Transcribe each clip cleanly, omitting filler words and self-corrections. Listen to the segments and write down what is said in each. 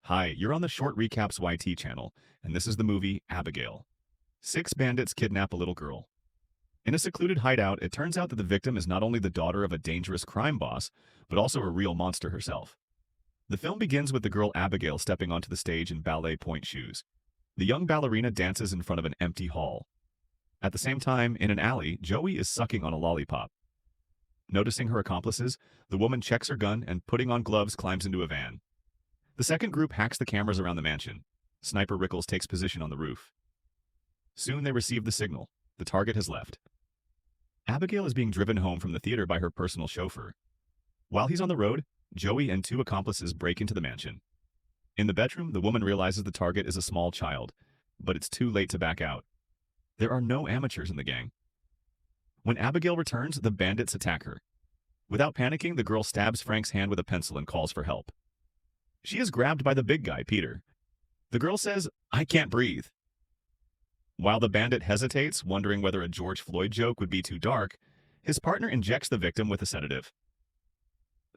Hi, you're on the Short Recaps YT channel, and this is the movie Abigail. Six bandits kidnap a little girl. In a secluded hideout, it turns out that the victim is not only the daughter of a dangerous crime boss, but also a real monster herself. The film begins with the girl Abigail stepping onto the stage in ballet point shoes. The young ballerina dances in front of an empty hall. At the same time, in an alley, Joey is sucking on a lollipop. Noticing her accomplices, the woman checks her gun and, putting on gloves, climbs into a van. The second group hacks the cameras around the mansion. Sniper Rickles takes position on the roof. Soon they receive the signal. The target has left. Abigail is being driven home from the theater by her personal chauffeur. While he's on the road, Joey and two accomplices break into the mansion. In the bedroom, the woman realizes the target is a small child, but it's too late to back out. There are no amateurs in the gang. When Abigail returns, the bandits attack her. Without panicking, the girl stabs Frank's hand with a pencil and calls for help. She is grabbed by the big guy, Peter. The girl says, "I can't breathe." While the bandit hesitates, wondering whether a George Floyd joke would be too dark, his partner injects the victim with a sedative.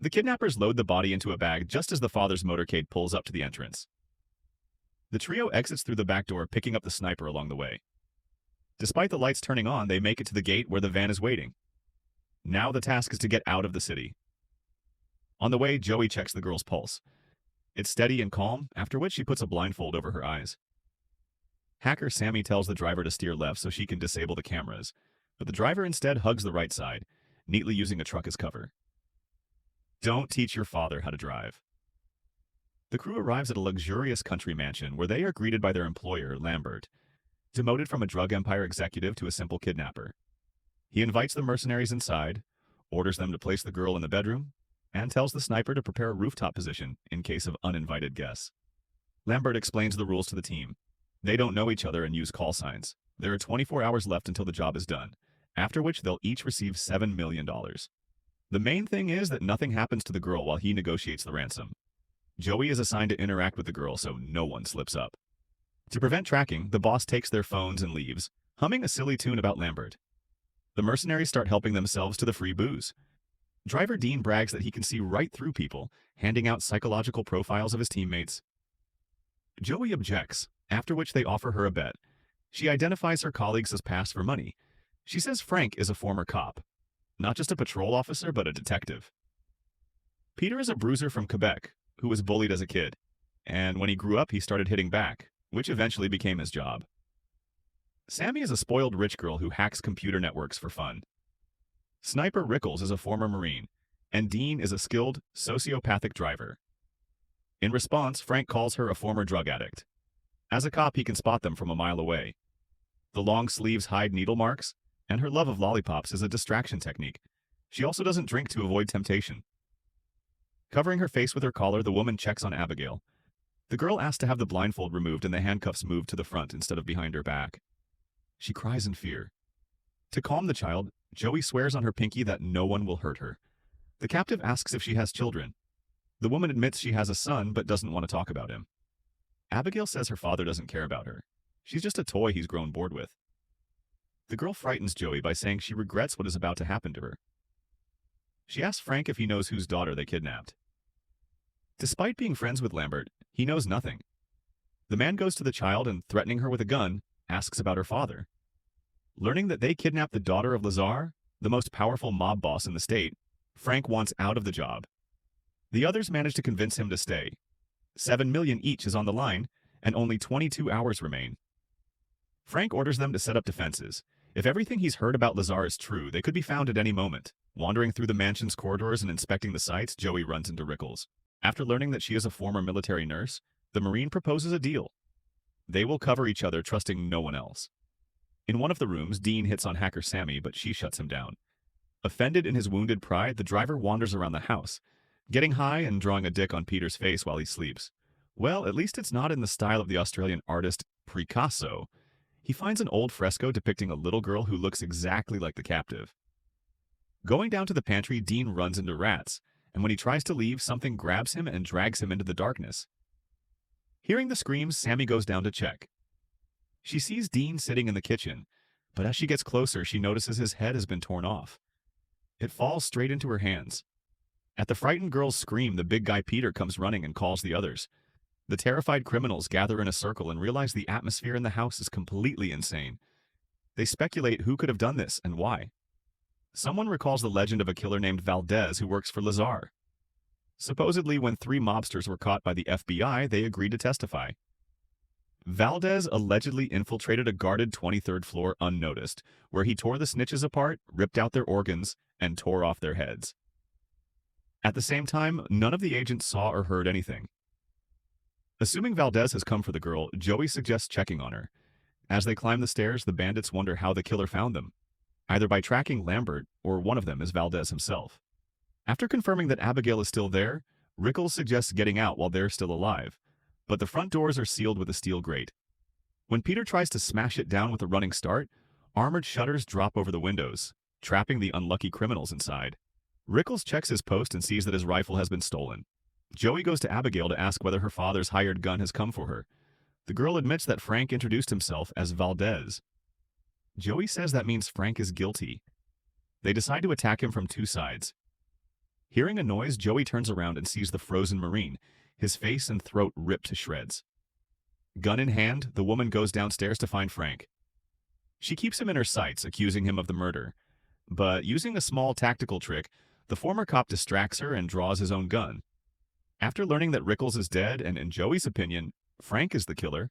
The kidnappers load the body into a bag just as the father's motorcade pulls up to the entrance. The trio exits through the back door, picking up the sniper along the way. Despite the lights turning on, they make it to the gate where the van is waiting. Now the task is to get out of the city. On the way, Joey checks the girl's pulse. It's steady and calm, after which she puts a blindfold over her eyes. Hacker Sammy tells the driver to steer left so she can disable the cameras, but the driver instead hugs the right side, neatly using a truck as cover. Don't teach your father how to drive. The crew arrives at a luxurious country mansion where they are greeted by their employer, Lambert, demoted from a drug empire executive to a simple kidnapper. He invites the mercenaries inside, orders them to place the girl in the bedroom, and tells the sniper to prepare a rooftop position in case of uninvited guests. Lambert explains the rules to the team. They don't know each other and use call signs. There are 24 hours left until the job is done, after which they'll each receive $7 million. The main thing is that nothing happens to the girl while he negotiates the ransom. Joey is assigned to interact with the girl so no one slips up. To prevent tracking, the boss takes their phones and leaves, humming a silly tune about Lambert. The mercenaries start helping themselves to the free booze. Driver Dean brags that he can see right through people, handing out psychological profiles of his teammates. Joey objects, after which they offer her a bet. She identifies her colleagues as passed for money. She says Frank is a former cop. Not just a patrol officer, but a detective. Peter is a bruiser from Quebec, who was bullied as a kid. And when he grew up, he started hitting back, which eventually became his job. Sammy is a spoiled rich girl who hacks computer networks for fun. Sniper Rickles is a former Marine, and Dean is a skilled, sociopathic driver. In response, Frank calls her a former drug addict. As a cop, he can spot them from a mile away. The long sleeves hide needle marks, and her love of lollipops is a distraction technique. She also doesn't drink to avoid temptation. Covering her face with her collar, the woman checks on Abigail. The girl asks to have the blindfold removed and the handcuffs moved to the front instead of behind her back. She cries in fear. To calm the child, Joey swears on her pinky that no one will hurt her. The captive asks if she has children. The woman admits she has a son but doesn't want to talk about him. Abigail says her father doesn't care about her. She's just a toy he's grown bored with. The girl frightens Joey by saying she regrets what is about to happen to her. She asks Frank if he knows whose daughter they kidnapped. Despite being friends with Lambert, he knows nothing. The man goes to the child and, threatening her with a gun, asks about her father. Learning that they kidnapped the daughter of Lazar, the most powerful mob boss in the state, Frank wants out of the job. The others manage to convince him to stay. $7 million each is on the line, and only 22 hours remain. Frank orders them to set up defenses. If everything he's heard about Lazar is true, they could be found at any moment. Wandering through the mansion's corridors and inspecting the sites, Joey runs into Rickles. After learning that she is a former military nurse, the Marine proposes a deal. They will cover each other, trusting no one else. In one of the rooms, Dean hits on hacker Sammy, but she shuts him down. Offended in his wounded pride, the driver wanders around the house, getting high and drawing a dick on Peter's face while he sleeps. Well, at least it's not in the style of the Australian artist Picasso. He finds an old fresco depicting a little girl who looks exactly like the captive. Going down to the pantry, Dean runs into rats, and when he tries to leave, something grabs him and drags him into the darkness. Hearing the screams, Sammy goes down to check. She sees Dean sitting in the kitchen, but as she gets closer, she notices his head has been torn off. It falls straight into her hands. At the frightened girl's scream, the big guy Peter comes running and calls the others. The terrified criminals gather in a circle and realize the atmosphere in the house is completely insane. They speculate who could have done this and why. Someone recalls the legend of a killer named Valdez who works for Lazar. Supposedly, when 3 mobsters were caught by the FBI, they agreed to testify. Valdez allegedly infiltrated a guarded 23rd floor unnoticed, where he tore the snitches apart, ripped out their organs, and tore off their heads. At the same time, none of the agents saw or heard anything. Assuming Valdez has come for the girl, Joey suggests checking on her. As they climb the stairs, the bandits wonder how the killer found them, either by tracking Lambert or one of them is Valdez himself. After confirming that Abigail is still there, Rickles suggests getting out while they're still alive, but the front doors are sealed with a steel grate. When Peter tries to smash it down with a running start, armored shutters drop over the windows, trapping the unlucky criminals inside. Rickles checks his post and sees that his rifle has been stolen. Joey goes to Abigail to ask whether her father's hired gun has come for her. The girl admits that Frank introduced himself as Valdez. Joey says that means Frank is guilty. They decide to attack him from 2 sides. Hearing a noise, Joey turns around and sees the frozen Marine, his face and throat ripped to shreds. Gun in hand, the woman goes downstairs to find Frank. She keeps him in her sights, accusing him of the murder. But using a small tactical trick, the former cop distracts her and draws his own gun. After learning that Rickles is dead and, in Joey's opinion, Frank is the killer,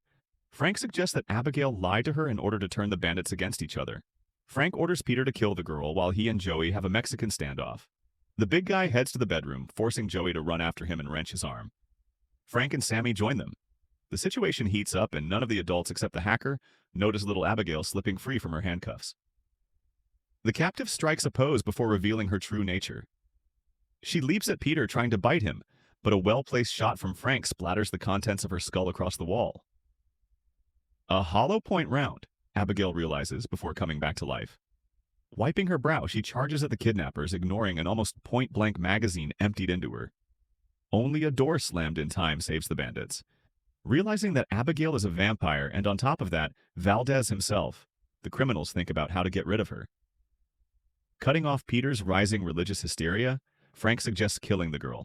Frank suggests that Abigail lied to her in order to turn the bandits against each other. Frank orders Peter to kill the girl while he and Joey have a Mexican standoff. The big guy heads to the bedroom, forcing Joey to run after him and wrench his arm. Frank and Sammy join them. The situation heats up and none of the adults except the hacker notice little Abigail slipping free from her handcuffs. The captive strikes a pose before revealing her true nature. She leaps at Peter trying to bite him, but a well-placed shot from Frank splatters the contents of her skull across the wall. A hollow point round, Abigail realizes before coming back to life. Wiping her brow, she charges at the kidnappers, ignoring an almost point-blank magazine emptied into her. Only a door slammed in time saves the bandits. Realizing that Abigail is a vampire, and on top of that, Valdez himself, the criminals think about how to get rid of her. Cutting off Peter's rising religious hysteria, Frank suggests killing the girl.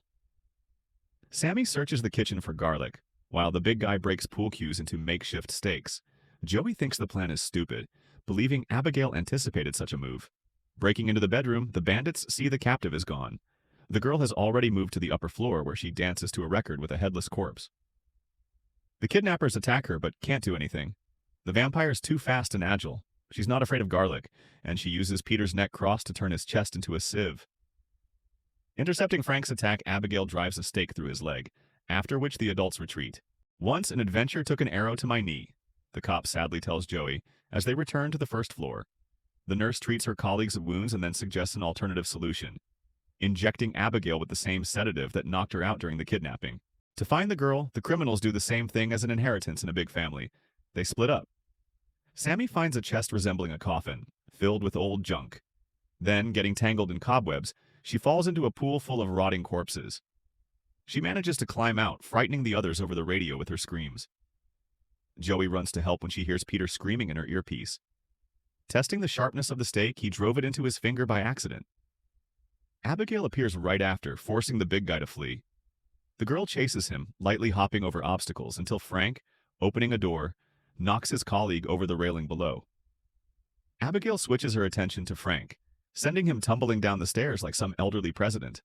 Sammy searches the kitchen for garlic, while the big guy breaks pool cues into makeshift steaks. Joey thinks the plan is stupid, believing Abigail anticipated such a move. Breaking into the bedroom, the bandits see the captive is gone. The girl has already moved to the upper floor where she dances to a record with a headless corpse. The kidnappers attack her but can't do anything. The vampire's too fast and agile. She's not afraid of garlic, and she uses Peter's neck cross to turn his chest into a sieve. Intercepting Frank's attack, Abigail drives a stake through his leg, after which the adults retreat. Once an adventure took an arrow to my knee, the cop sadly tells Joey, as they return to the first floor. The nurse treats her colleagues' wounds and then suggests an alternative solution, injecting Abigail with the same sedative that knocked her out during the kidnapping. To find the girl, the criminals do the same thing as an inheritance in a big family. They split up. Sammy finds a chest resembling a coffin, filled with old junk. Then, getting tangled in cobwebs, she falls into a pool full of rotting corpses. She manages to climb out, frightening the others over the radio with her screams. Joey runs to help when she hears Peter screaming in her earpiece. Testing the sharpness of the stake, he drove it into his finger by accident. Abigail appears right after, forcing the big guy to flee. The girl chases him, lightly hopping over obstacles until Frank, opening a door, knocks his colleague over the railing below. Abigail switches her attention to Frank, sending him tumbling down the stairs like some elderly president.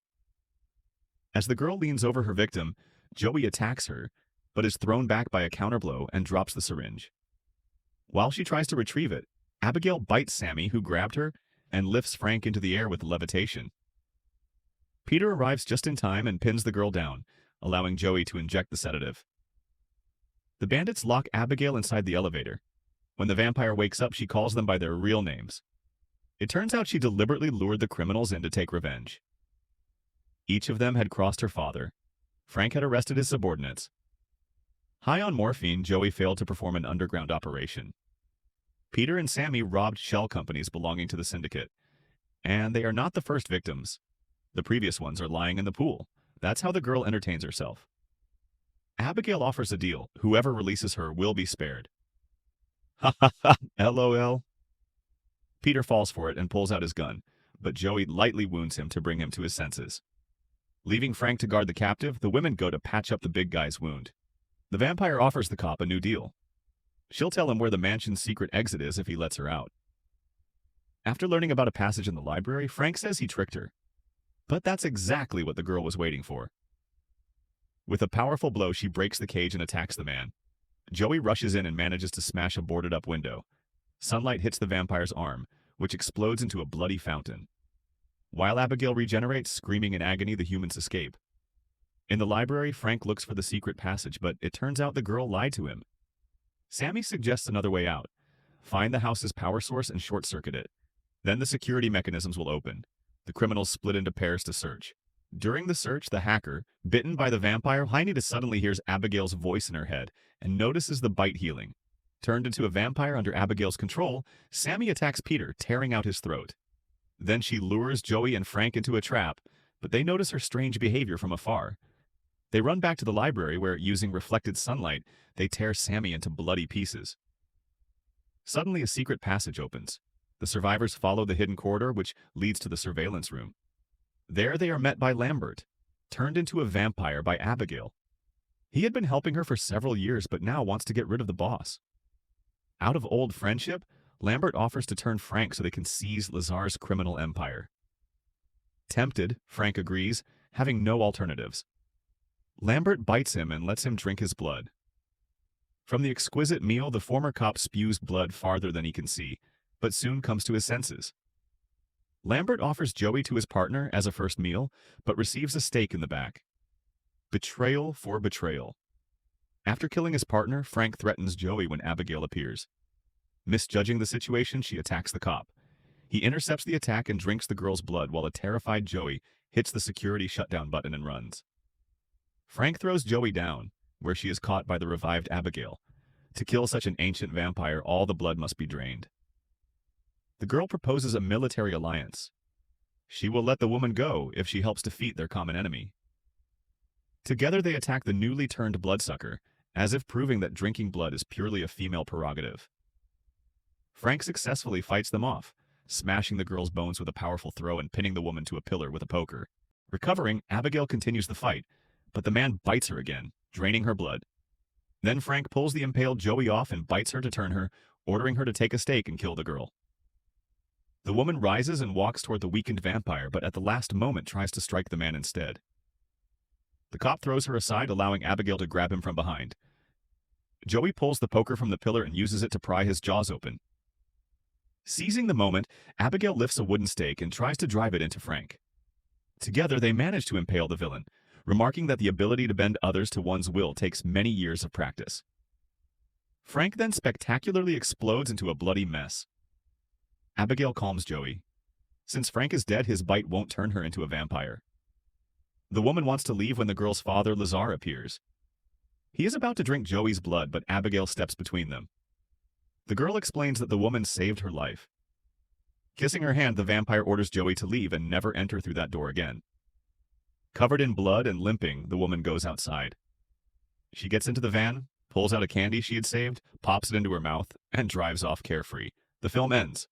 As the girl leans over her victim, Joey attacks her, but is thrown back by a counterblow and drops the syringe. While she tries to retrieve it, Abigail bites Sammy, who grabbed her, and lifts Frank into the air with levitation. Peter arrives just in time and pins the girl down, allowing Joey to inject the sedative. The bandits lock Abigail inside the elevator. When the vampire wakes up, she calls them by their real names. It turns out she deliberately lured the criminals in to take revenge. Each of them had crossed her father. Frank had arrested his subordinates. High on morphine, Joey failed to perform an underground operation. Peter and Sammy robbed shell companies belonging to the syndicate. And they are not the first victims. The previous ones are lying in the pool. That's how the girl entertains herself. Abigail offers a deal. Whoever releases her will be spared. Ha ha ha, LOL. Peter falls for it and pulls out his gun, but Joey lightly wounds him to bring him to his senses. Leaving Frank to guard the captive, the women go to patch up the big guy's wound. The vampire offers the cop a new deal. She'll tell him where the mansion's secret exit is if he lets her out. After learning about a passage in the library, Frank says he tricked her. But that's exactly what the girl was waiting for. With a powerful blow, she breaks the cage and attacks the man. Joey rushes in and manages to smash a boarded-up window. Sunlight hits the vampire's arm, which explodes into a bloody fountain. While Abigail regenerates, screaming in agony, the humans escape. In the library, Frank looks for the secret passage, but it turns out the girl lied to him. Sammy suggests another way out. Find the house's power source and short-circuit it. Then the security mechanisms will open. The criminals split into pairs to search. During the search, the hacker, bitten by the vampire, Heinita suddenly hears Abigail's voice in her head and notices the bite healing. Turned into a vampire under Abigail's control, Sammy attacks Peter, tearing out his throat. Then she lures Joey and Frank into a trap, but they notice her strange behavior from afar. They run back to the library where, using reflected sunlight, they tear Sammy into bloody pieces. Suddenly, a secret passage opens. The survivors follow the hidden corridor, which leads to the surveillance room. There they are met by Lambert, turned into a vampire by Abigail. He had been helping her for several years, but now wants to get rid of the boss. Out of old friendship, Lambert offers to turn Frank so they can seize Lazar's criminal empire. Tempted, Frank agrees, having no alternatives. Lambert bites him and lets him drink his blood. From the exquisite meal, the former cop spews blood farther than he can see, but soon comes to his senses. Lambert offers Joey to his partner as a first meal, but receives a stake in the back. Betrayal for betrayal. After killing his partner, Frank threatens Joey when Abigail appears. Misjudging the situation, she attacks the cop. He intercepts the attack and drinks the girl's blood while a terrified Joey hits the security shutdown button and runs. Frank throws Joey down, where she is caught by the revived Abigail. To kill such an ancient vampire, all the blood must be drained. The girl proposes a military alliance. She will let the woman go if she helps defeat their common enemy. Together they attack the newly turned bloodsucker, as if proving that drinking blood is purely a female prerogative. Frank successfully fights them off, smashing the girl's bones with a powerful throw and pinning the woman to a pillar with a poker. Recovering, Abigail continues the fight, but the man bites her again, draining her blood. Then Frank pulls the impaled Joey off and bites her to turn her, ordering her to take a stake and kill the girl. The woman rises and walks toward the weakened vampire, but at the last moment tries to strike the man instead. The cop throws her aside, allowing Abigail to grab him from behind. Joey pulls the poker from the pillar and uses it to pry his jaws open. Seizing the moment, Abigail lifts a wooden stake and tries to drive it into Frank. Together, they manage to impale the villain, remarking that the ability to bend others to one's will takes many years of practice. Frank then spectacularly explodes into a bloody mess. Abigail calms Joey. Since Frank is dead, his bite won't turn her into a vampire. The woman wants to leave when the girl's father, Lazar, appears. He is about to drink Joey's blood, but Abigail steps between them. The girl explains that the woman saved her life. Kissing her hand, the vampire orders Joey to leave and never enter through that door again. Covered in blood and limping, the woman goes outside. She gets into the van, pulls out a candy she had saved, pops it into her mouth, and drives off carefree. The film ends.